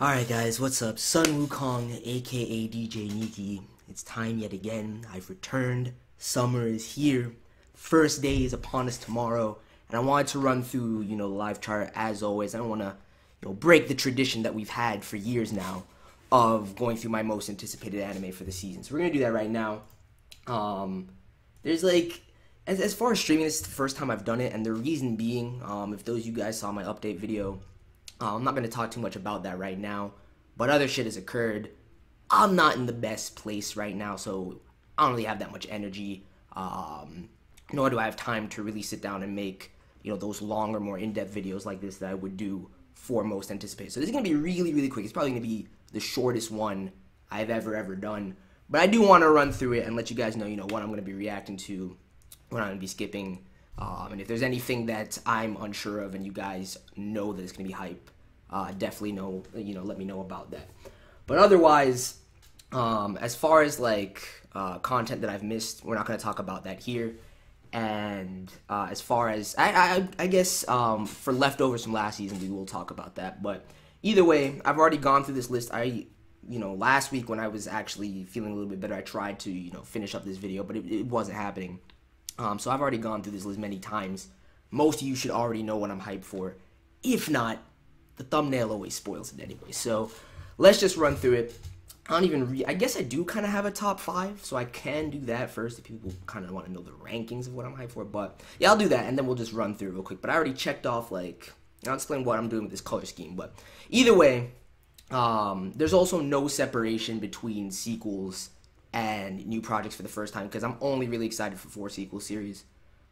Alright guys, what's up? Sun Wukong, aka DJ Nikki. It's time yet again. I've returned. Summer is here. First day is upon us tomorrow. And I wanted to run through, the live chart as always. I don't want to, break the tradition that we've had for years now of going through my most anticipated anime for the season. So we're going to do that right now. There's as far as streaming, this is the first time I've done it. And the reason being, if those of you guys saw my update video, I'm not going to talk too much about that right now, but other shit has occurred. I'm not in the best place right now, so I don't really have that much energy, nor do I have time to really sit down and make, those longer, more in-depth videos like this that I would do for most anticipated. So this is going to be really, really quick. It's probably going to be the shortest one I've ever done, but I do want to run through it and let you guys know, what I'm going to be reacting to, what I'm going to be skipping. And if there's anything that I'm unsure of and you guys know that it's going to be hype, definitely let me know about that. But otherwise, as far as content that I've missed, we're not going to talk about that here. And as far as, I guess for leftovers from last season, we will talk about that. But either way, I've already gone through this list. Last week when I was actually feeling a little bit better, I tried to, finish up this video, but it wasn't happening. So I've already gone through this list many times. Most of you should already know what I'm hyped for. If not, the thumbnail always spoils it anyway. So let's just run through it. I guess I do kind of have a top 5, so I can do that first if people kind of want to know the rankings of what I'm hyped for. But yeah, I'll do that, and then we'll just run through it real quick. But I already checked off, I'll explain what I'm doing with this color scheme. But either way, there's also no separation between sequels and new projects for the first time, because I'm only really excited for 4 sequel series.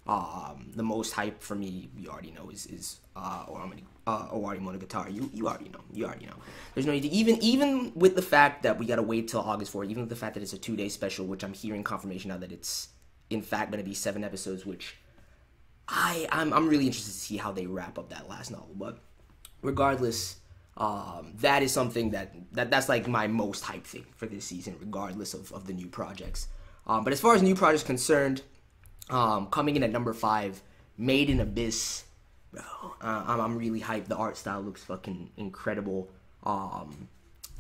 The most hype for me, you already know, is Owari Monogatari. You already know. There's no need to, even with the fact that we gotta wait till August 4th, even with the fact that it's a 2-day special, which I'm hearing confirmation now that it's in fact gonna be 7 episodes, which I'm really interested to see how they wrap up that last novel. But regardless, that is something that's like my most hype thing for this season, regardless of the new projects. But as far as new projects concerned, coming in at number 5, Made in Abyss. Bro, I'm really hyped. The art style looks fucking incredible.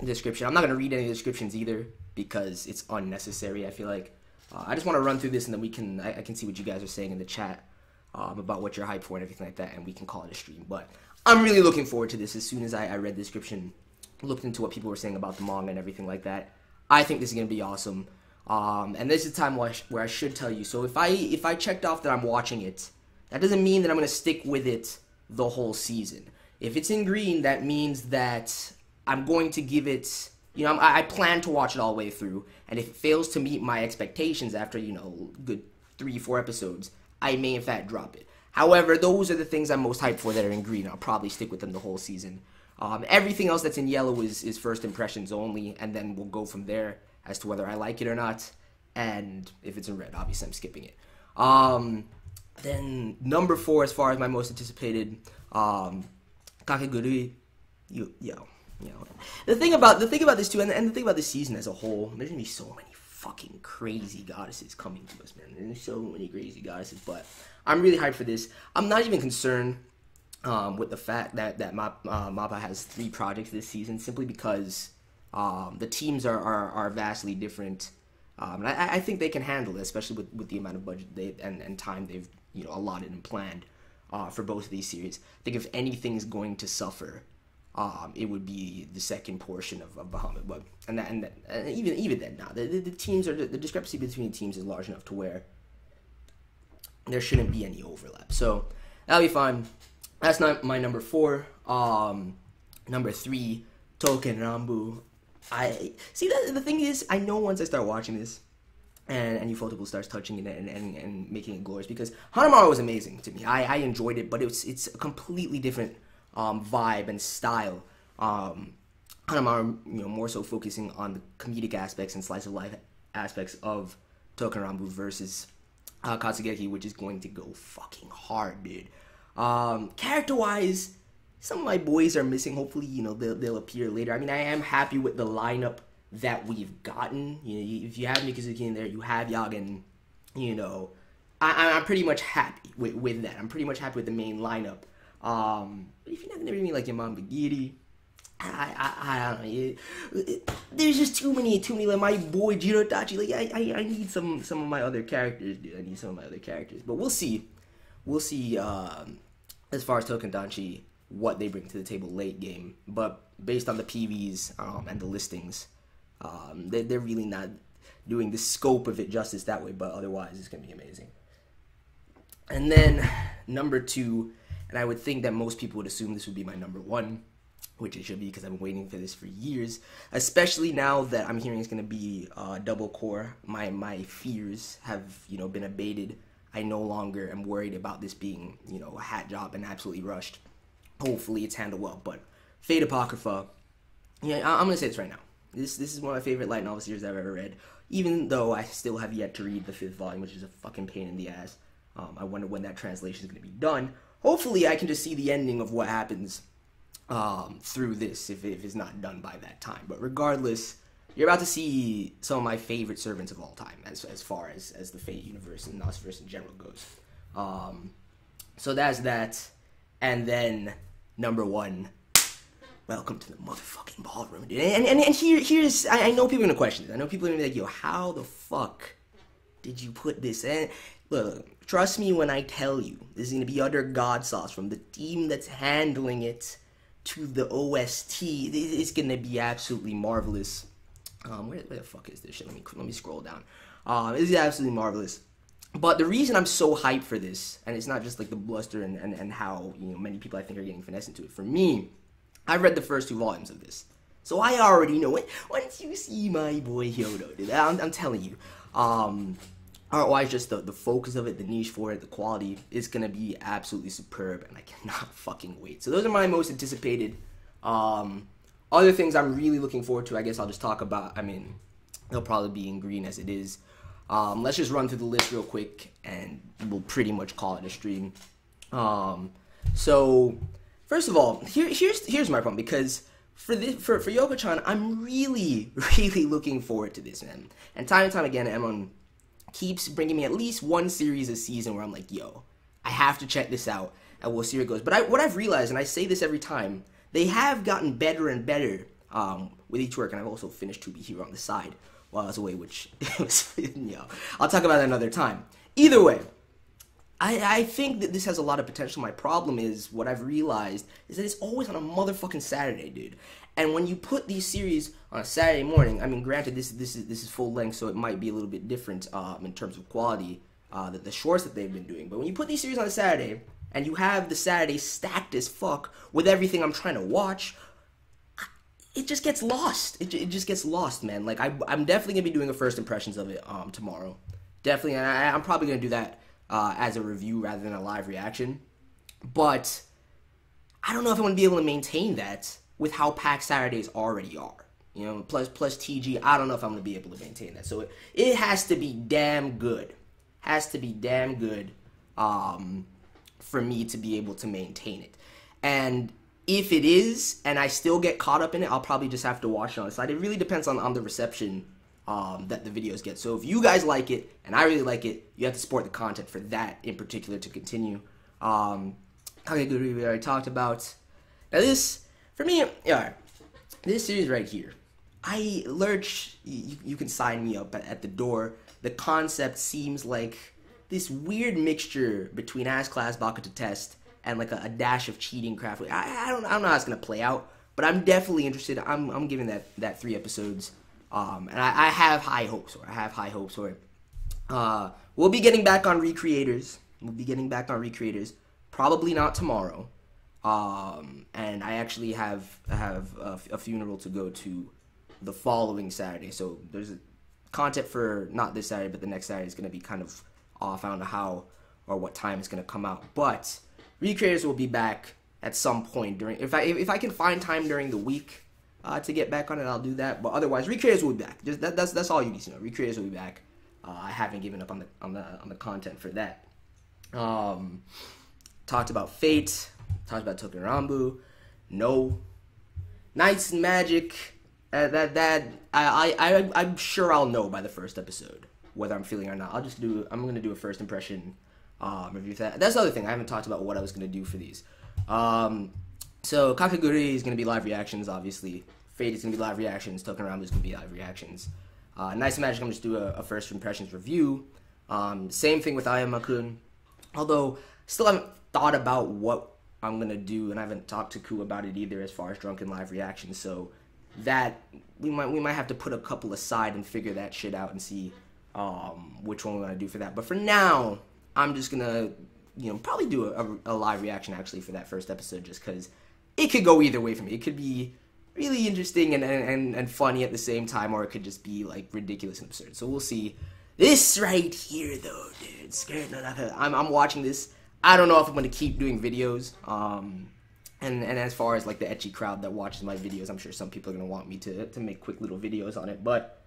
Description. I'm not gonna read any descriptions either because it's unnecessary. I feel like I just want to run through this and then I can see what you guys are saying in the chat about what you're hyped for and everything like that, and we can call it a stream. But I'm really looking forward to this. As soon as I read the description, looked into what people were saying about the manga and everything like that, I think this is gonna be awesome. And this is the time where I should tell you. So if I checked off that I'm watching it, that doesn't mean that I'm going to stick with it the whole season. If it's in green, that means that I'm going to give it, I plan to watch it all the way through. And if it fails to meet my expectations after, good 3-4 episodes, I may in fact drop it. However, those are the things I'm most hyped for that are in green. I'll probably stick with them the whole season. Everything else that's in yellow is first impressions only, and then we'll go from there as to whether I like it or not. And if it's in red, obviously I'm skipping it. Then number 4, as far as my most anticipated, Kakegurui. The thing about this too, and the thing about this season as a whole, there's gonna be so many fucking crazy goddesses coming to us, man. There's so many crazy goddesses, but I'm really hyped for this. I'm not even concerned with the fact that MAPPA has 3 projects this season, simply because the teams are vastly different. And I think they can handle it, especially with the amount of budget and time they've allotted and planned for both of these series. I think if anything is going to suffer, it would be the second portion of Bahamut. But even then, now the teams the discrepancy between the teams is large enough to where there shouldn't be any overlap. So that'll be fine. That's not my number 4. Number 3, Touken Ranbu. The thing is, I know once I start watching this, and Ufotable starts touching it and making it glorious, because Hanamaru was amazing to me. I enjoyed it, but it's a completely different vibe and style. Hanamaru, more so focusing on the comedic aspects and slice of life aspects of Touken Ranbu versus Katsugeki, which is going to go fucking hard, dude. Character-wise, some of my boys are missing. Hopefully, they'll appear later. I mean, I am happy with the lineup that we've gotten. If you have Mikazuki in there, you have Yagen. I'm pretty much happy with that. I'm pretty much happy with the main lineup. But if you're not gonna bring me like Yaman Bagiri, I don't know. There's just too many. Like my boy Jiro Itachi. Like I need some of my other characters, dude. I need some of my other characters. But we'll see. We'll see. As far as Tokendanchi, what they bring to the table late game. But based on the PVs and the listings, they're really not doing the scope of it justice that way. But otherwise, it's gonna be amazing. And then number 2, and I would think that most people would assume this would be my number 1. Which it should be because I've been waiting for this for years, especially now that I'm hearing it's going to be double core. My fears have, been abated. I no longer am worried about this being, a hat job and absolutely rushed. Hopefully it's handled well, but Fate Apocrypha, I'm going to say this right now. This is one of my favorite light novel series I've ever read, even though I still have yet to read the 5th volume, which is a fucking pain in the ass. I wonder when that translation is going to be done. Hopefully I can just see the ending of what happens through this if it's not done by that time. But regardless, you're about to see some of my favorite servants of all time as far as the Fate universe and Nosferatu in general goes. So that's that. And then number 1, welcome to the motherfucking ballroom, dude. And here's I know people are gonna question this. I know people are gonna be like, yo, how the fuck did you put this in? Look, trust me when I tell you, this is gonna be utter god sauce from the team that's handling it to the OST. It's gonna be absolutely marvelous. Where the fuck is this shit? Let me scroll down. This is absolutely marvelous. But the reason I'm so hyped for this, and it's not just like the bluster and how many people I think are getting finessed into it. For me, I've read the first 2 volumes of this, so I already know it. Once you see my boy Hyodo, dude, I'm telling you. Otherwise, just the focus of it, the niche for it, the quality is going to be absolutely superb, and I cannot fucking wait. So those are my most anticipated. Other things I'm really looking forward to, I guess I'll just talk about. I mean, they'll probably be in green as it is. Let's just run through the list real quick, and we'll pretty much call it a stream. So, first of all, here's my problem, because for Yoko-chan, I'm really, really looking forward to this, man. And time again, Emon keeps bringing me at least one series a season where I'm like, yo, I have to check this out, and we'll see where it goes. But what I've realized, and I say this every time, they have gotten better and better with each work, and I've also finished To Be Hero on the side while I was away, which was, I'll talk about that another time. Either way, I think that this has a lot of potential. My problem is, what I've realized is that it's always on a motherfucking Saturday, dude. And when you put these series on a Saturday morning, I mean, granted, this is full length, so it might be a little bit different in terms of quality, the shorts that they've been doing. But when you put these series on a Saturday, and you have the Saturday stacked as fuck with everything I'm trying to watch, it just gets lost. It just gets lost, man. Like, I'm definitely going to be doing a first impressions of it tomorrow. Definitely, and I'm probably going to do that as a review rather than a live reaction. But I don't know if I'm going to be able to maintain that with how packed Saturdays already are. Plus TG, I don't know if I'm going to be able to maintain that. So it has to be damn good. Has to be damn good for me to be able to maintain it. And if it is, and I still get caught up in it, I'll probably just have to watch it on the side. It really depends on the reception that the videos get. So if you guys like it, and I really like it, you have to support the content for that in particular to continue. Kakegurui we already talked about. Now this, for me, yeah, this series right here, Lurch, you can sign me up at the door. The concept seems like this weird mixture between As Class, Bakuto Test, and like a dash of cheating craft. I don't know how it's gonna play out, but I'm definitely interested. I'm giving that 3 episodes, and I have high hopes for it. We'll be getting back on Recreators. Probably not tomorrow. And I actually have a funeral to go to the following Saturday. So there's content for not this Saturday, but the next Saturday is going to be kind of off. I don't know how or what time it's going to come out. But Recreators will be back at some point during. If I can find time during the week to get back on it, I'll do that. But otherwise, Recreators will be back. That's all you need to know. Recreators will be back. I haven't given up on the content for that. Talked about Fate. Talked about Tokurambu. No. Nights and Magic. I'm sure I'll know by the first episode whether I'm feeling or not. I'm gonna do a first impression review of that. That's the other thing. I haven't talked about what I was gonna do for these. So Kakaguri is going to be live reactions, obviously. Fate is going to be live reactions. Token Rambu is going to be live reactions. Nice Magic, I'm just do a first impressions review. Same thing with Ayama-kun. Although, still haven't thought about what I'm going to do, and I haven't talked to Ku about it either as far as drunken live reactions. So that we might have to put a couple aside and figure that shit out and see which one we want to do for that. But for now, I'm just going to probably do a live reaction actually for that first episode, just because it could go either way for me. It could be really interesting and funny at the same time, or it could just be like ridiculous and absurd. So we'll see. This right here, though, dude, I'm watching this. I don't know if I'm gonna keep doing videos. And as far as like the ecchi crowd that watches my videos, I'm sure some people are gonna want me to make quick little videos on it. But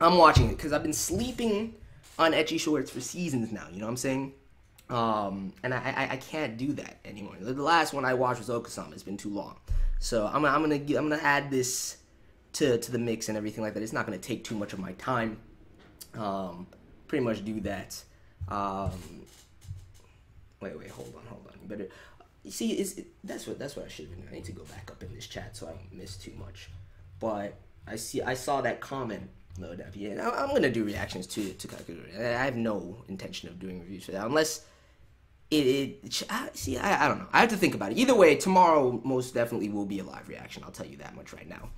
I'm watching it because I've been sleeping on ecchi shorts for seasons now. You know what I'm saying? And I can't do that anymore. The last one I watched was Okasama. It's been too long. So I'm gonna add this to the mix and everything like that. It's not gonna take too much of my time. Pretty much do that. Wait, hold on. You better. You see, that's what I should have been doing. I need to go back up in this chat so I don't miss too much. But I saw that comment load up. Yeah, I'm gonna do reactions to Kakaguri. I have no intention of doing reviews for that unless. I don't know. I have to think about it. Either way, tomorrow most definitely will be a live reaction. I'll tell you that much right now.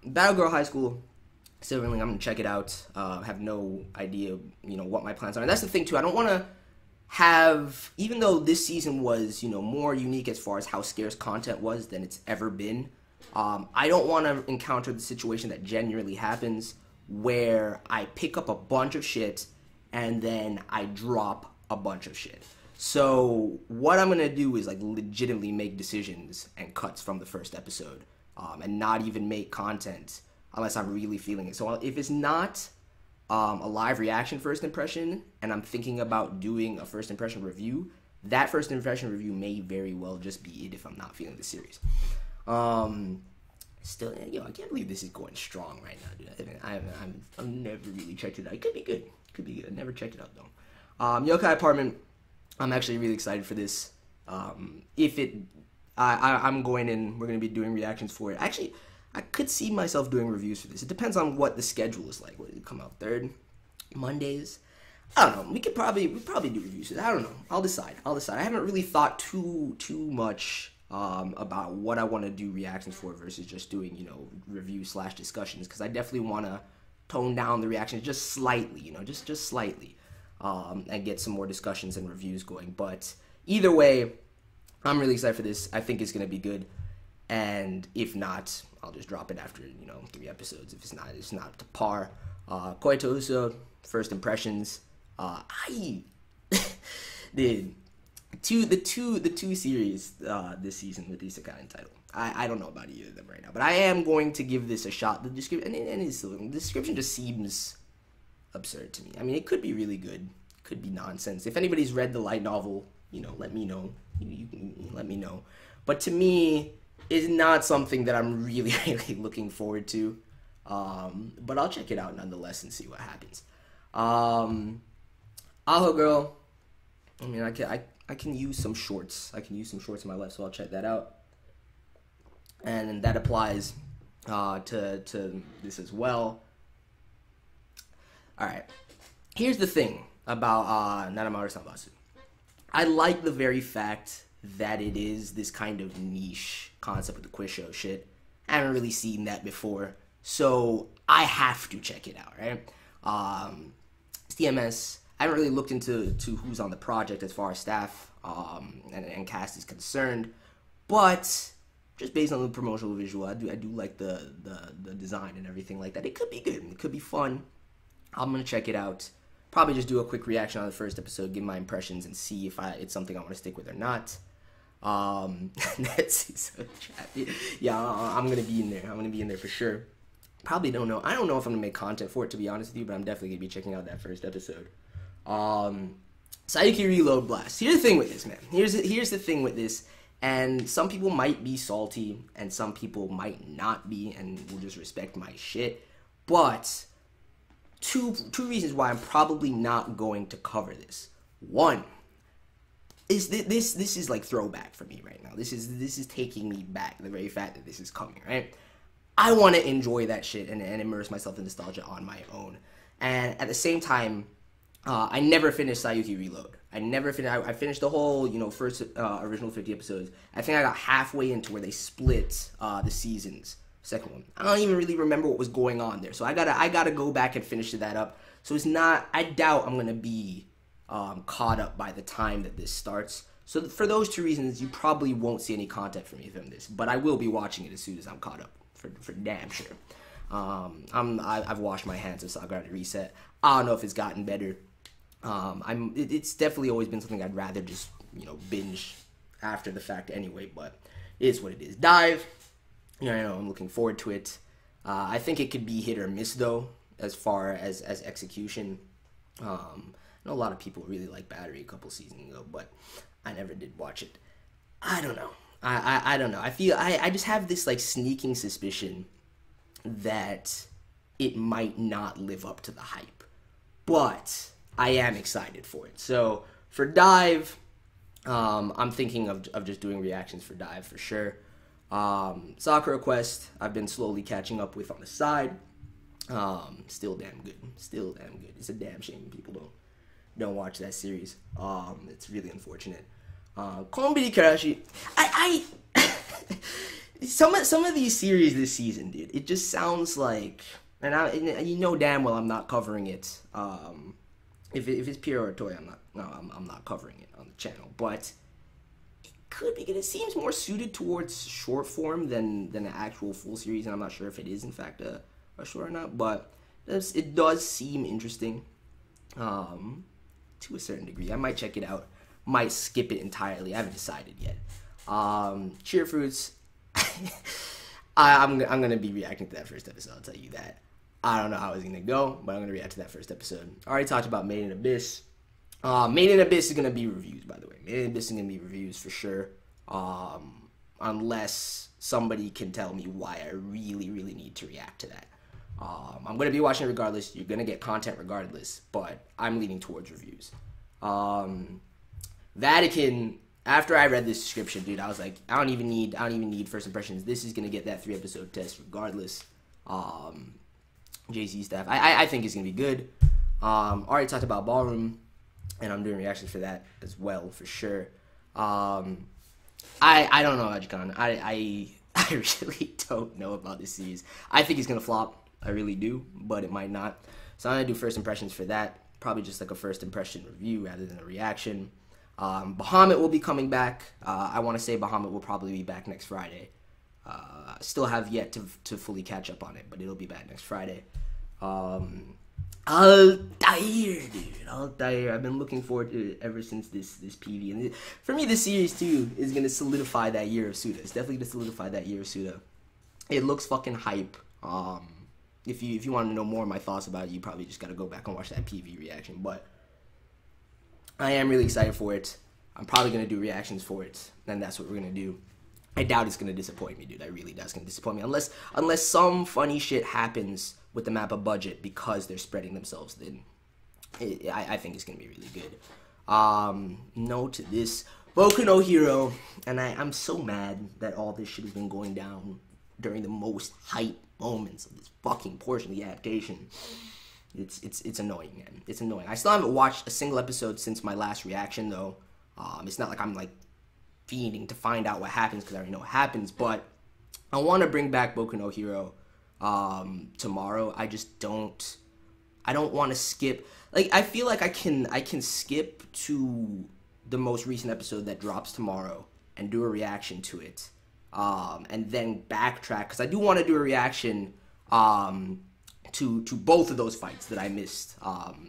Battle Girl High School, Silverling, I'm going to check it out. Have no idea, what my plans are. And that's the thing, too. I don't want to have, even though this season was, more unique as far as how scarce content was than it's ever been, I don't want to encounter the situation that genuinely happens where I pick up a bunch of shit and then I drop a bunch of shit. So what I'm gonna do is like legitimately make decisions and cuts from the first episode, and not even make content unless I'm really feeling it. So if it's not a live reaction first impression and I'm thinking about doing a first impression review, that first impression review may very well just be it if I'm not feeling the series. Still, I can't believe this is going strong right now, dude. I've never really checked it out. It could be good. I never checked it out though. Yokai Apartment, I'm actually really excited for this. I'm going in, we're going to be doing reactions for it. Actually, I could see myself doing reviews for this. It depends on what the schedule is like. What did it come out, third? Mondays? I don't know. We probably do reviews for that. I don't know. I'll decide. I haven't really thought too much about what I want to do reactions for versus just doing, review/discussions, because I definitely want to tone down the reactions just slightly, just slightly. And get some more discussions and reviews going. But either way, I'm really excited for this. I think it's going to be good. And if not, I'll just drop it after, 3 episodes. If it's not to par. Koito Uso, first impressions. The two series this season with Isekai title. I don't know about either of them right now. But I am going to give this a shot. The description, the description just seems absurd to me. I mean, it could be really good, could be nonsense. If anybody's read the light novel, let me know. You can let me know. But to me, it's not something that I'm really looking forward to. But I'll check it out nonetheless and see what happens. Aho Girl. I mean, I can use some shorts. I can use some shorts in my life, so I'll check that out. And that applies to this as well. Alright, here's the thing about Naramaru Sanbatsu. I like the very fact that it is this kind of niche concept with the quiz show shit. I haven't really seen that before, so I have to check it out, right? It's TMS. I haven't really looked into who's on the project as far as staff and cast is concerned, but just based on the promotional visual, I do like the design and everything like that. It could be good. It could be fun. I'm going to check it out. Probably just do a quick reaction on the first episode, give my impressions, and see if it's something I want to stick with or not. Yeah, I'm going to be in there. I'm going to be in there for sure. Probably don't know. I don't know if I'm going to make content for it, to be honest with you, but I'm definitely going to be checking out that first episode. Sayuki Reload Blast. Here's the thing with this, man. Here's the thing with this. And some people might be salty, and some people might not be, and will just respect my shit. But two reasons why I'm probably not going to cover this. One, this is like throwback for me right now. This is taking me back. The very fact that this is coming, right? I want to enjoy that shit and immerse myself in nostalgia on my own. And at the same time, I never finished Sayuki Reload. I finished the whole, first original 50 episodes. I think I got halfway into where they split the seasons. Second one, I don't even really remember what was going on there. So I gotta go back and finish that up. So it's not. I doubt I'm gonna be caught up by the time that this starts. So for those two reasons, you probably won't see any content from me from this. But I will be watching it as soon as I'm caught up. For damn sure. I've washed my hands of Sakurada Reset. I don't know if it's gotten better. It's definitely always been something I'd rather just binge after the fact anyway. But it is what it is. Dive. I'm looking forward to it. I think it could be hit or miss though, as far as execution. I know a lot of people really like Battery a couple seasons ago, but I never did watch it. I don't know. I don't know. I just have this like sneaking suspicion that it might not live up to the hype. But I am excited for it. So for Dive, I'm thinking of just doing reactions for Dive for sure. Sakura Quest, I've been slowly catching up with on the side. Still damn good. It's a damn shame people don't watch that series. It's really unfortunate. Konbini Karashi, I some of these series this season, dude, it just sounds like, and damn well I'm not covering it. If it's Pierrot or Toy, I'm not covering it on the channel, but it could be good. It seems more suited towards short form than an actual full series, and I'm not sure if it is in fact a short or not, but it does seem interesting, to a certain degree. I might check it out. Might skip it entirely. I haven't decided yet. Cheer Fruits. I'm gonna be reacting to that first episode. I'll tell you that. I don't know how it's gonna go, but I'm gonna react to that first episode. I already talked about Made in Abyss. Made in Abyss is gonna be reviews, by the way. Made in Abyss is gonna be reviews for sure. Unless somebody can tell me why I really, really need to react to that. I'm gonna be watching it regardless. You're gonna get content regardless, but I'm leaning towards reviews. Vatican, after I read this description, dude, I was like, I don't even need first impressions. This is gonna get that 3-episode test regardless. JC staff, I think it's gonna be good. Already talked about Ballroom, and I'm doing reactions for that as well for sure. I don't know, Ajikon. I really don't know about this series. I think it's gonna flop. I really do, but it might not. So I'm gonna do first impressions for that. Probably just like a first impression review rather than a reaction. Bahamut will be coming back. I want to say Bahamut will probably be back next Friday. Still have yet to fully catch up on it, but it'll be back next Friday. Altair, dude. Altair. I've been looking forward to it ever since this PV. And for me, this series, too, is going to solidify that year of Suda. It's definitely going to solidify that year of Suda. It looks fucking hype. If you want to know more of my thoughts about it, you probably just got to go back and watch that PV reaction. But I am really excited for it. I'm probably going to do reactions for it. And that's what we're going to do. I doubt it's going to disappoint me, dude. I really doubt it's going to disappoint me. Unless some funny shit happens with the Mappa budget because they're spreading themselves, then I think it's going to be really good. No to this. Boku no Hero. And I'm so mad that all this shit has been going down during the most hype moments of this fucking portion of the adaptation. It's annoying, man. It's annoying. I still haven't watched a single episode since my last reaction, though. It's not like I'm, like, fiending to find out what happens because I already know what happens, but I want to bring back Boku no Hero tomorrow. I don't want to skip. Like, I feel like I can skip to the most recent episode that drops tomorrow and do a reaction to it, and then backtrack because I do want to do a reaction to both of those fights that I missed,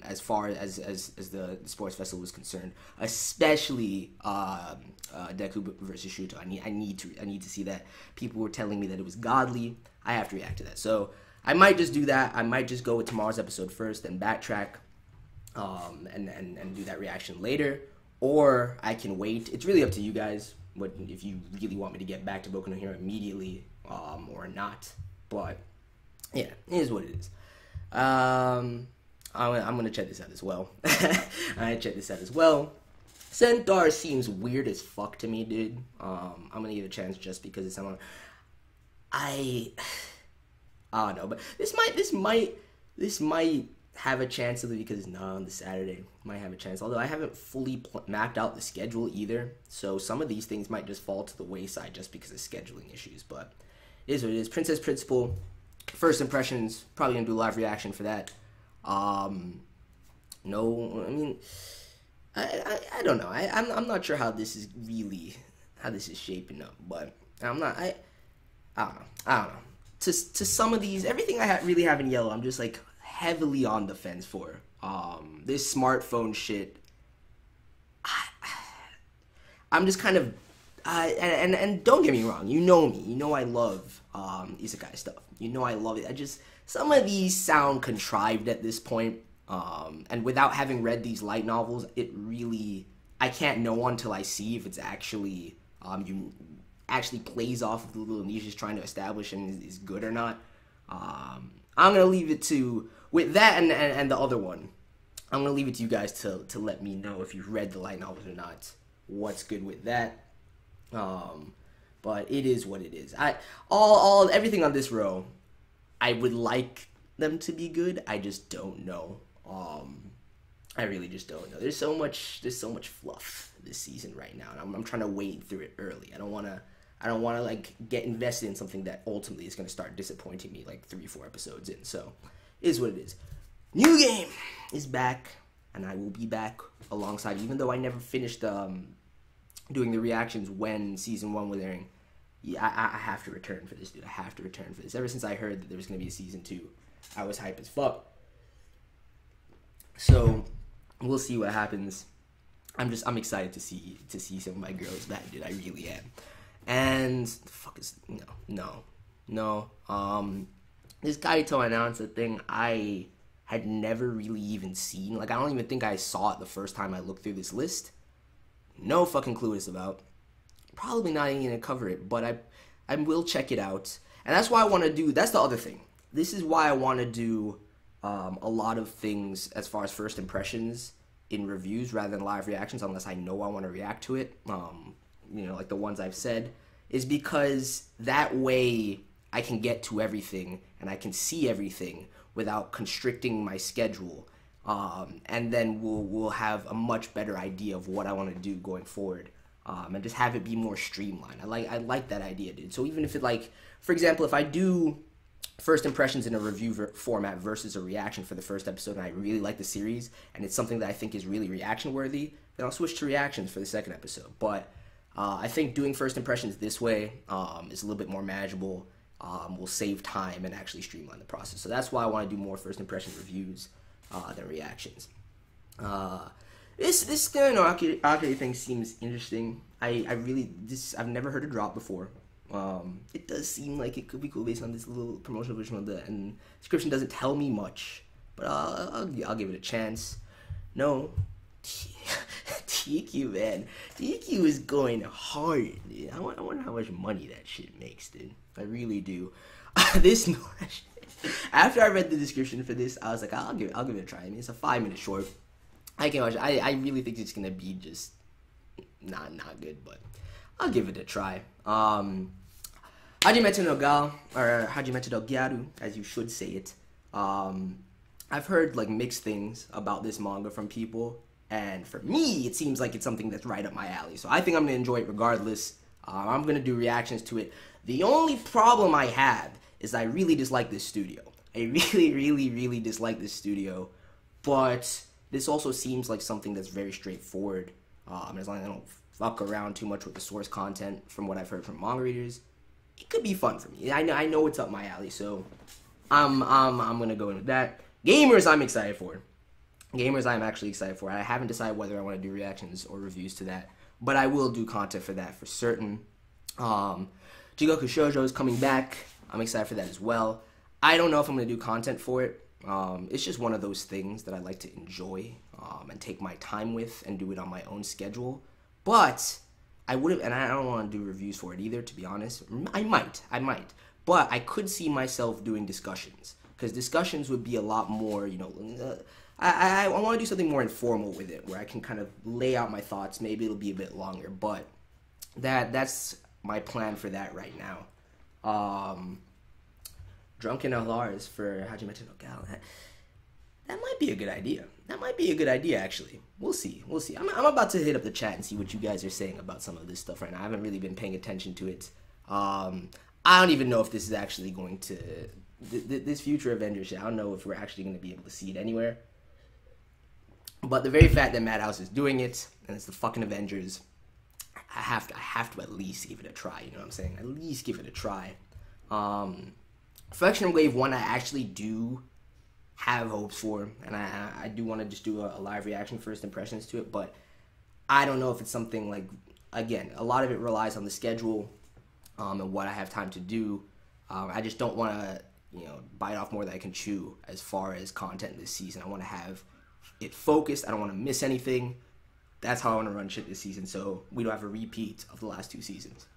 as far as the sports festival was concerned, especially Deku versus Shuto. I need to see that. People were telling me that it was godly. I have to react to that. So I might just do that. I might just go with tomorrow's episode first, then backtrack, and do that reaction later. Or I can wait. It's really up to you guys. If you really want me to get back to Boku no Hero immediately, or not. But yeah, it is what it is. I'm gonna check this out as well. I check this out as well. Centaur seems weird as fuck to me, dude. I'm gonna give it a chance just because it's someone. I don't know, but this might have a chance simply because it's not on the Saturday. Might have a chance, although I haven't fully mapped out the schedule either. So some of these things might just fall to the wayside just because of scheduling issues. But it is what it is. Princess Principal, first impressions. Probably gonna do a live reaction for that. No, I mean, I don't know. I'm not sure how this is shaping up, but I'm not. I don't know. To some of these, everything I really have in yellow, I'm just like heavily on the fence for. This smartphone shit, I'm just kind of, and don't get me wrong, you know me, you know I love isekai stuff, you know I love it. Some of these sound contrived at this point, and without having read these light novels, I can't know until I see if it's actually, actually plays off of the little niche is trying to establish and is good or not. I'm gonna leave it to, with that and the other one, I'm gonna leave it to you guys to let me know if you've read the light novels or not. What's good with that? But it is what it is. Everything on this row, I would like them to be good. I just don't know. I really just don't know. There's so much fluff this season right now, and I'm trying to wade through it early. I don't wanna like get invested in something that ultimately is gonna start disappointing me like 3-4 episodes in. So, it is what it is. New Game is back, and I will be back alongside. Even though I never finished doing the reactions when season 1 was airing, yeah, I have to return for this, dude. I have to return for this. Ever since I heard that there was gonna be a season 2, I was hype as fuck. So we'll see what happens. I'm excited to see some of my girls back, dude. I really am. And the fuck is no. This Kaito announcer thing I had never really even seen. Like, I don't even think I saw it the first time I looked through this list. No fucking clue what it's about. Probably not even gonna cover it, but I will check it out. And that's why I want to do. That's the other thing. This is why I want to do a lot of things as far as first impressions in reviews rather than live reactions, unless I know I want to react to it. Like the ones I've said, is because that way I can get to everything and I can see everything without constricting my schedule. And then we'll have a much better idea of what I want to do going forward. And just have it be more streamlined. I like that idea, dude. So even if it, like, for example, if I do first impressions in a review format versus a reaction for the first episode, and I really like the series, and it's something that I think is really reaction worthy, then I'll switch to reactions for the second episode. But I think doing first impressions this way is a little bit more manageable. Will save time and actually streamline the process. So that's why I want to do more first impression reviews than reactions. This Akira thing seems interesting. I've never heard a drop before. It does seem like it could be cool based on this little promotional visual, and the description doesn't tell me much, but I'll give it a chance. No, TQ, man, TQ is going hard, dude. I wonder how much money that shit makes, dude. I really do. After I read the description for this, I was like, I'll give it a try. I mean, it's a 5-minute short. I can watch it. I really think it's gonna be just not good, but I'll give it a try. Hajime no Ga, or Hajime no Gyaru, as you should say it. I've heard like mixed things about this manga from people, and for me, it seems like it's something that's right up my alley. So I think I'm gonna enjoy it regardless. I'm gonna do reactions to it. The only problem I have is I really dislike this studio. I really dislike this studio, but this also seems like something that's very straightforward. As long as I don't fuck around too much with the source content, from what I've heard from manga readers, it could be fun for me. I know it's up my alley, so I'm gonna go in with that. Gamers, I'm excited for. Gamers, I'm actually excited for. I haven't decided whether I want to do reactions or reviews to that, but I will do content for that for certain. Jigoku Shoujo is coming back. I'm excited for that as well. I don't know if I'm gonna do content for it. It's just one of those things that I like to enjoy and take my time with and do it on my own schedule. But I would have, and I don't want to do reviews for it either, to be honest. I might, but I could see myself doing discussions, because discussions would be a lot more, I want to do something more informal with it, where I can kind of lay out my thoughts. Maybe it'll be a bit longer, but that's my plan for that right now. Drunken LRs for Hajime no Gal. That might be a good idea. That might be a good idea, actually. We'll see. We'll see. I'm about to hit up the chat and see what you guys are saying about some of this stuff right now. I haven't really been paying attention to it. I don't even know if this is actually going to... This future Avengers shit, I don't know if we're actually going to be able to see it anywhere. But the very fact that Madhouse is doing it, and it's the fucking Avengers, I have to at least give it a try, you know what I'm saying? At least give it a try. Reflection Wave 1, I actually do have hopes for, and I do want to just do a live reaction, first impressions to it, but I don't know if it's something like, again, a lot of it relies on the schedule and what I have time to do. I just don't want to, bite off more than I can chew as far as content this season. I want to have it focused. I don't want to miss anything. That's how I want to run shit this season, so we don't have a repeat of the last 2 seasons.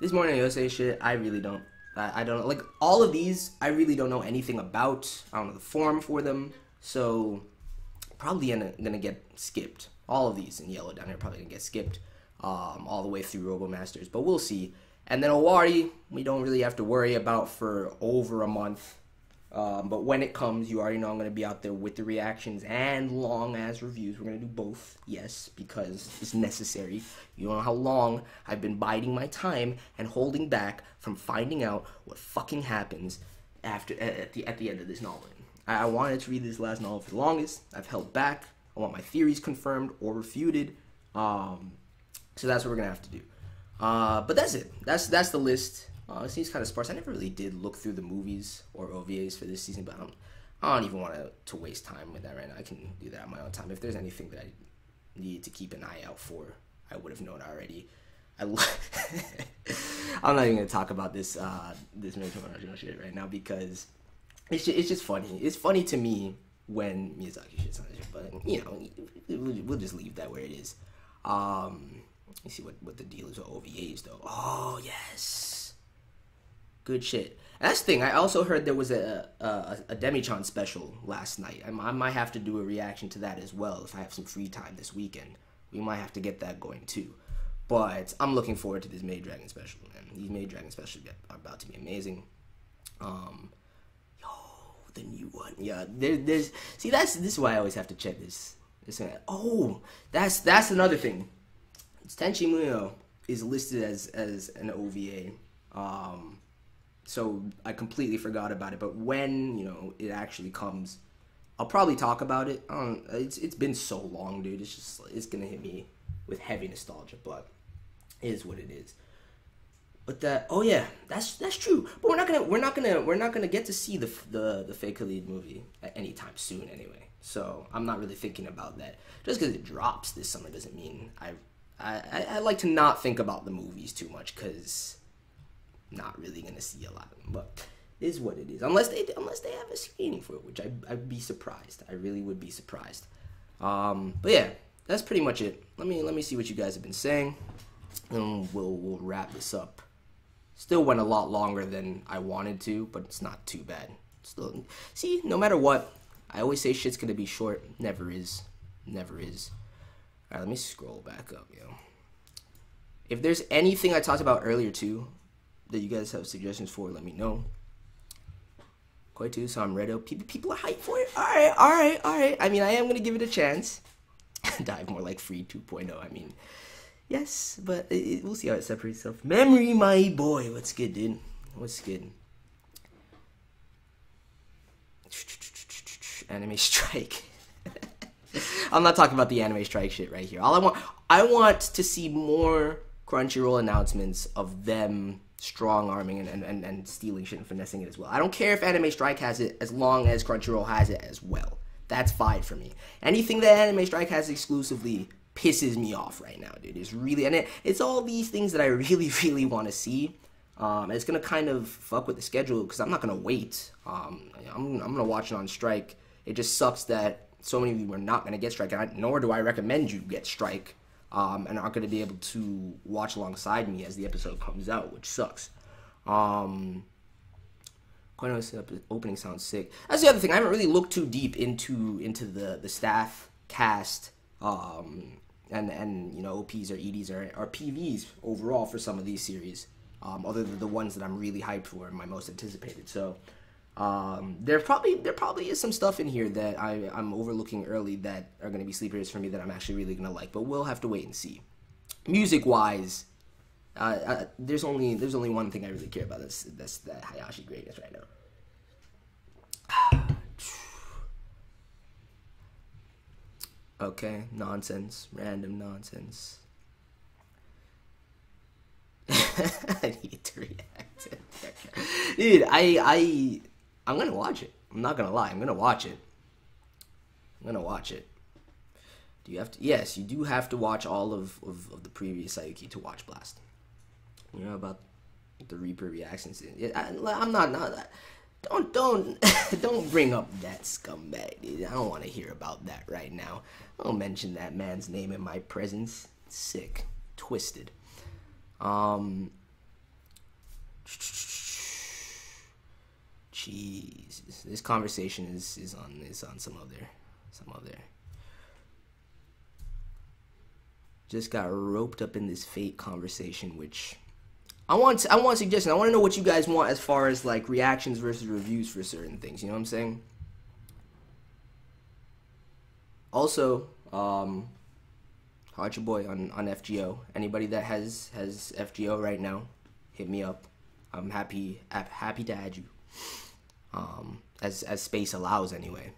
This Morning USA shit, I really don't. I don't know. Like, all of these, I really don't know anything about. I don't know the forum for them, so probably gonna get skipped. All of these in yellow down here probably gonna get skipped all the way through RoboMasters, but we'll see. And then Owari, we don't really have to worry about for over a month. But when it comes, you already know I'm going to be out there with the reactions and long-ass reviews. We're going to do both, yes, because it's necessary. You don't know how long I've been biding my time and holding back from finding out what fucking happens at the end of this novel. I wanted to read this last novel for the longest. I've held back. I want my theories confirmed or refuted. So that's what we're going to have to do. But that's it. That's the list. It seems kind of sparse. I never really did look through the movies or OVAs for this season, but I don't even want to waste time with that right now. I can do that on my own time. If there's anything that I need to keep an eye out for, I would have known already. I'm not even going to talk about this Major shit right now because it's just funny. It's funny to me when Miyazaki shits on this shit, but, we'll just leave that where it is. Let me see what the deal is with OVAs, though. Oh, yes. Good shit. And that's the thing. I also heard there was a Demi-chan special last night. I might have to do a reaction to that as well if I have some free time this weekend. We might have to get that going too. But I'm looking forward to this Maid Dragon special, man. These Maid Dragon specials are about to be amazing. The new one. Yeah, there's see this is why I always have to check this. Oh, that's another thing. Tenchi Muyo is listed as an OVA. So I completely forgot about it, but when, it actually comes, I'll probably talk about it. It's been so long, dude. It's gonna hit me with heavy nostalgia, but it is what it is. But that's true. But we're not gonna get to see the Fake Khalid movie at any time soon anyway. So I'm not really thinking about that. Just because it drops this summer doesn't mean I like to not think about the movies too much because not really gonna see a lot of them, but it is what it is. Unless they have a screening for it, which I'd be surprised. I really would be surprised. But yeah, that's pretty much it. Let me see what you guys have been saying, and we'll wrap this up. Still went a lot longer than I wanted to, but it's not too bad. Still, see, no matter what, I always say shit's gonna be short. Never is. Never is. All right, let me scroll back up, yo. If there's anything I talked about earlier too that you guys have suggestions for, let me know. Koitu, so I'm ready. People are hyped for it. All right. I mean, I am gonna give it a chance. Dive more like Free 2.0. I mean, yes, but we'll see how it separates itself. Memory, my boy. What's good, dude? What's good? Anime Strike. I'm not talking about the Anime Strike shit right here. I want to see more Crunchyroll announcements of them strong-arming and stealing shit and finessing it as well. I don't care if Anime Strike has it as long as Crunchyroll has it as well. That's fine for me. Anything that Anime Strike has exclusively pisses me off right now, dude. It's really, and it's all these things that I really, really want to see. And it's going to kind of fuck with the schedule because I'm not going to wait. I'm going to watch it on Strike. It just sucks that so many of you are not going to get Strike, and nor do I recommend you get Strike, and aren't going to be able to watch alongside me as the episode comes out, which sucks. What Quite honestly, the opening sounds sick. That's the other thing. I haven't really looked too deep into the staff cast, and you know, OPs or EDs or PVs overall for some of these series. Other than the ones that I'm really hyped for and my most anticipated. So there probably is some stuff in here that I'm overlooking early that are going to be sleepers for me that I'm actually really going to like. But we'll have to wait and see. Music wise. There's only one thing I really care about. That's that Hayashi greatness right now. Okay, nonsense, random nonsense. I need to react. Dude, I'm gonna watch it. I'm not gonna lie. I'm gonna watch it. Do you have to? Yes, you do have to watch all of the previous Sayuki to watch Blast. You know about the Reaper reactions. I'm not. Don't bring up that scumbag, dude. I don't want to hear about that right now. Don't mention that man's name in my presence. Sick, twisted. Jeez, this conversation is on some other. Just got roped up in this Fate conversation, which I want suggestions. I want to know what you guys want as far as like reactions versus reviews for certain things. You know what I'm saying? Also, hard your boy on FGO. Anybody that has FGO right now, hit me up. I'm happy to add you. As space allows anyway.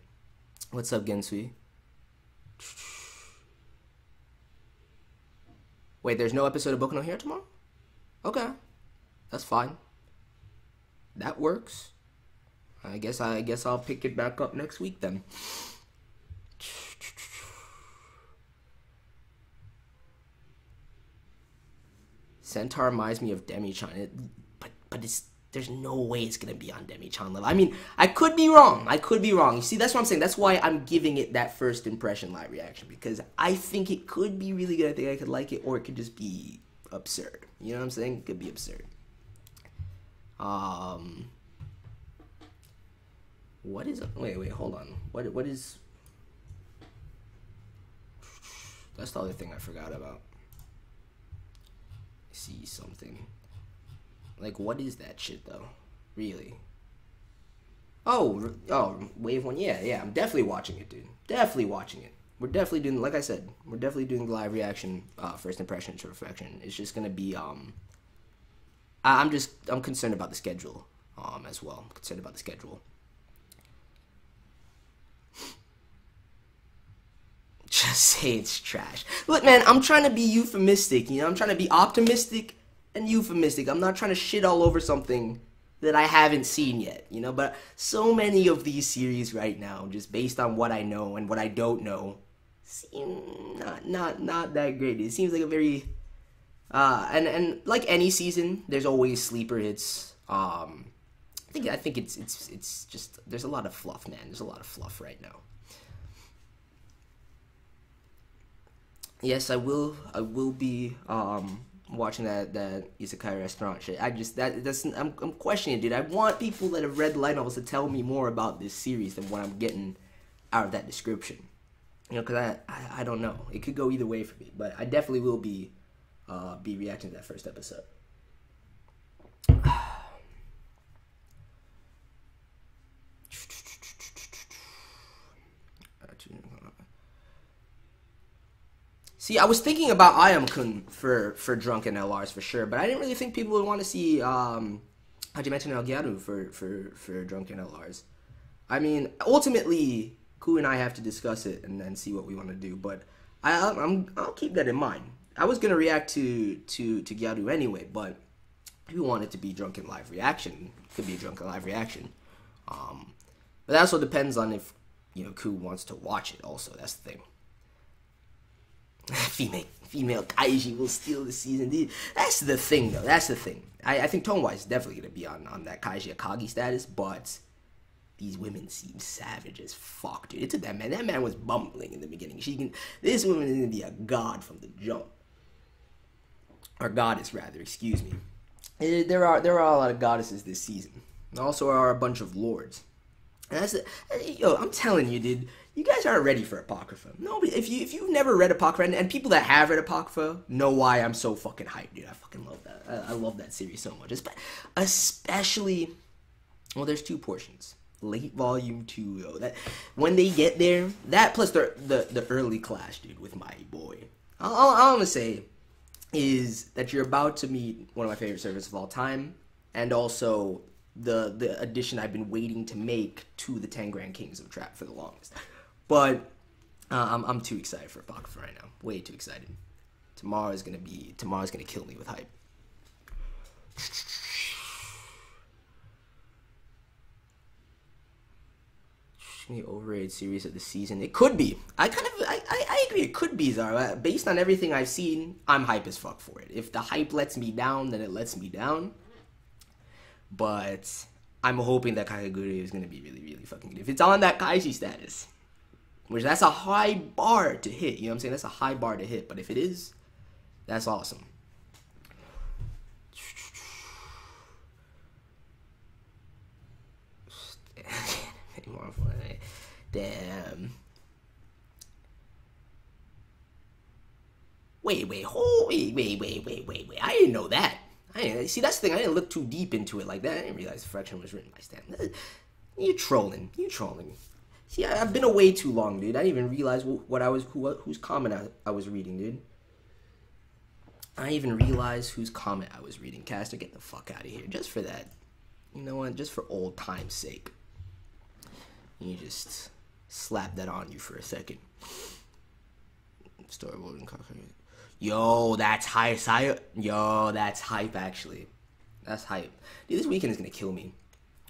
What's up, Gensui? Wait, there's no episode of Boku no Hero tomorrow? Okay, that's fine. That works. I guess I'll pick it back up next week then. Centaur reminds me of Demi-chan, but there's no way it's gonna be on Demi-chan level. I mean, I could be wrong. You see, that's what I'm saying. That's why I'm giving it that first impression live reaction, because I think it could be really good. I think I could like it, or it could just be absurd. You know what I'm saying? It could be absurd. What is? Wait, hold on. What is? That's the other thing I forgot about. See something. Like, what is that shit though? Really? Oh, Wave 1. Yeah. I'm definitely watching it, dude. Definitely watching it. We're definitely doing, like I said, we're definitely doing the live reaction, first impression to reflection. It's just gonna be, I'm concerned about the schedule, as well. I'm concerned about the schedule. Just say it's trash. Look, man, I'm trying to be euphemistic, you know? I'm trying to be optimistic and euphemistic. I'm not trying to shit all over something that I haven't seen yet, you know? But so many of these series right now, just based on what I know and what I don't know, seem not that great. It seems like a very and like any season, there's always sleeper hits. I think it's just there's a lot of fluff, man. There's a lot of fluff right now. Yes, I will be watching that isekai restaurant shit. I'm questioning it, dude. I want people that have read the light novels to tell me more about this series than what I'm getting out of that description. You know, because I don't know. It could go either way for me, but I definitely will be reacting to that first episode. See, I was thinking about Ayam-kun for Drunken LRs for sure, but I didn't really think people would want to see Hajime no Gyaru for Drunken LRs. I mean, ultimately, Ku and I have to discuss it and then see what we want to do, but I'll keep that in mind. I was gonna react to Gyaru anyway, but if you want it to be Drunken live reaction, it could be a Drunken live reaction. But that also depends on if, you know, Ku wants to watch it also. That's the thing. Female Kaiji will steal the season. Dude, that's the thing, though. That's the thing. I think tone-wise, definitely going to be on that Kaiji Akagi status, but these women seem savage as fuck, dude. It took that man. That man was bumbling in the beginning. This woman is going to be a god from the jump. Or goddess, rather. Excuse me. There are a lot of goddesses this season. and also are a bunch of lords. And that's yo, I'm telling you, dude, you guys aren't ready for Apocrypha. No, if you've never read Apocrypha, and people that have read Apocrypha know why I'm so fucking hyped, dude. I fucking love that. I love that series so much. Especially, well, there's two portions. Late volume 2, yo. That when they get there, that plus the early clash, dude, with my boy. All I'm gonna say is that you're about to meet one of my favorite servants of all time, and also the addition I've been waiting to make to the 10 Grand Kings of Trap for the longest. But I'm too excited for Apocrypha right now. Way too excited. Tomorrow's gonna kill me with hype. The overrated series of the season. It could be. I agree. It could be, Zara. Based on everything I've seen, I'm hype as fuck for it. If the hype lets me down, then it lets me down. But I'm hoping that Kakegurui is gonna be really, really fucking good. If it's on that Kaishi status, which that's a high bar to hit. You know what I'm saying? That's a high bar to hit. But if it is, that's awesome. Damn. Wait. I didn't know that. See, that's the thing. I didn't look too deep into it like that. I didn't realize the fraction was written by Stan. You trolling. See, I've been away too long, dude. I didn't even realize whose comment I was reading, dude. I didn't even realize whose comment I was reading. Caster, get the fuck out of here. Just for that. You know what? Just for old time's sake. You just slap that on you for a second. Storyboard and content. Yo, that's hype. Yo, that's hype. Actually, that's hype. Dude, this weekend is gonna kill me.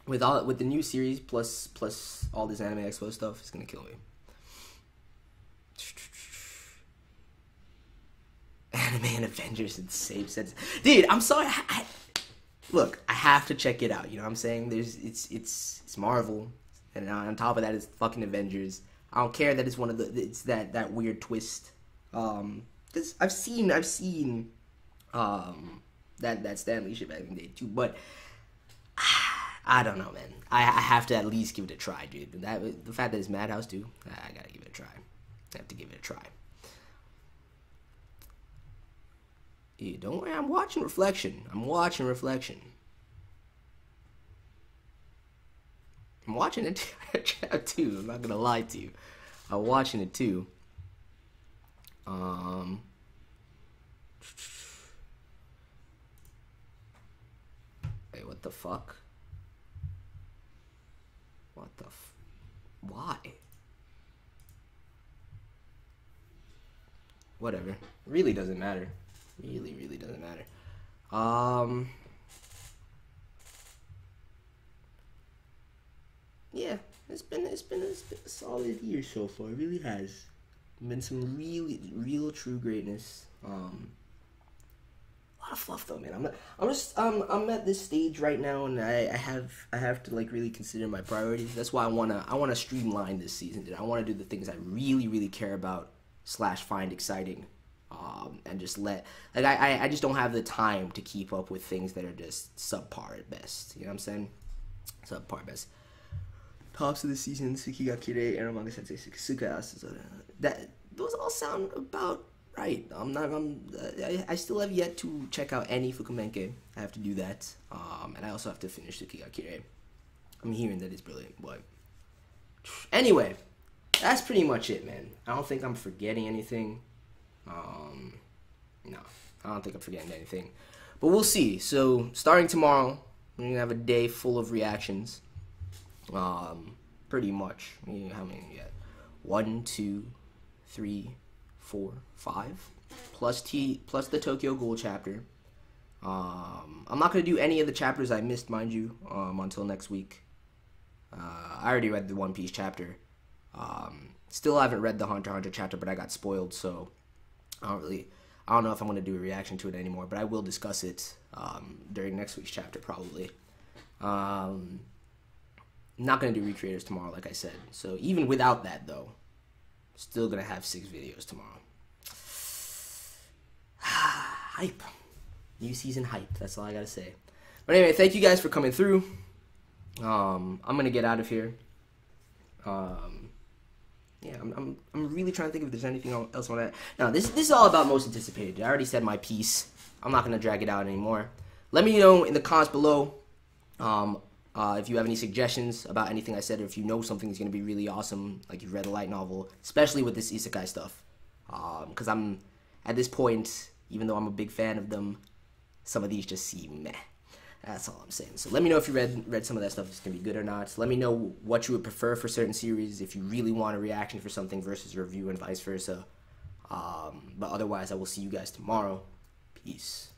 With the new series plus all this Anime Expo stuff, it's gonna kill me. Anime and Avengers and same sense. Dude, I'm sorry. Look, I have to check it out. You know what I'm saying? It's Marvel. And on top of that, it's fucking Avengers. I don't care that it's it's that weird twist. Because I've seen that Stan Lee shit back in the day too. But I don't know, man. I have to at least give it a try, dude. The fact that it's Madhouse too, I gotta give it a try. I have to give it a try. Yeah, don't worry, I'm watching Reflection. I'm watching it too. I'm not gonna lie to you. I'm watching it too. Wait, what the fuck? Why? Whatever. Really doesn't matter. Really doesn't matter. Yeah, it's been a solid year so far. It really has. Been some real true greatness. A lot of fluff though, man. I'm at this stage right now, and I have to like really consider my priorities. That's why I wanna streamline this season. Dude. I want to do the things I really care about / find exciting, and just I just don't have the time to keep up with things that are just subpar at best. You know what I'm saying? Subpar at best. Tops of the season, Tsukigakure, Eromanga Sensei, Suka, those all sound about right. I still have yet to check out any Fukumenke. I have to do that. And I also have to finish Tsukigakure. I'm hearing that it's brilliant, but anyway, that's pretty much it, man. I don't think I'm forgetting anything. No, I don't think I'm forgetting anything. But we'll see. So starting tomorrow, we're gonna have a day full of reactions. Pretty much. How many we got? 1, 2, 3, 4, 5. Plus the Tokyo Ghoul chapter. I'm not gonna do any of the chapters I missed, mind you, until next week. I already read the One Piece chapter. Still haven't read the Hunter x Hunter chapter, but I got spoiled, so I don't know if I'm gonna do a reaction to it anymore. But I will discuss it during next week's chapter probably. Not going to do Recreators tomorrow, like I said. So even without that, though, still going to have 6 videos tomorrow. Hype. New season hype. That's all I got to say. But anyway, thank you guys for coming through. I'm gonna get out of here. Yeah, I'm really trying to think if there's anything else on that. Now, this is all about most anticipated. I already said my piece. I'm not gonna drag it out anymore. Let me know in the comments below if you have any suggestions about anything I said, or if you know something is gonna be really awesome, like you've read a light novel, especially with this isekai stuff. Because I'm at this point, even though I'm a big fan of them, some of these just seem meh. That's all I'm saying. So let me know if you read some of that stuff, if it's going to be good or not. So let me know what you would prefer for certain series, if you really want a reaction for something versus a review and vice versa. But otherwise, I will see you guys tomorrow. Peace.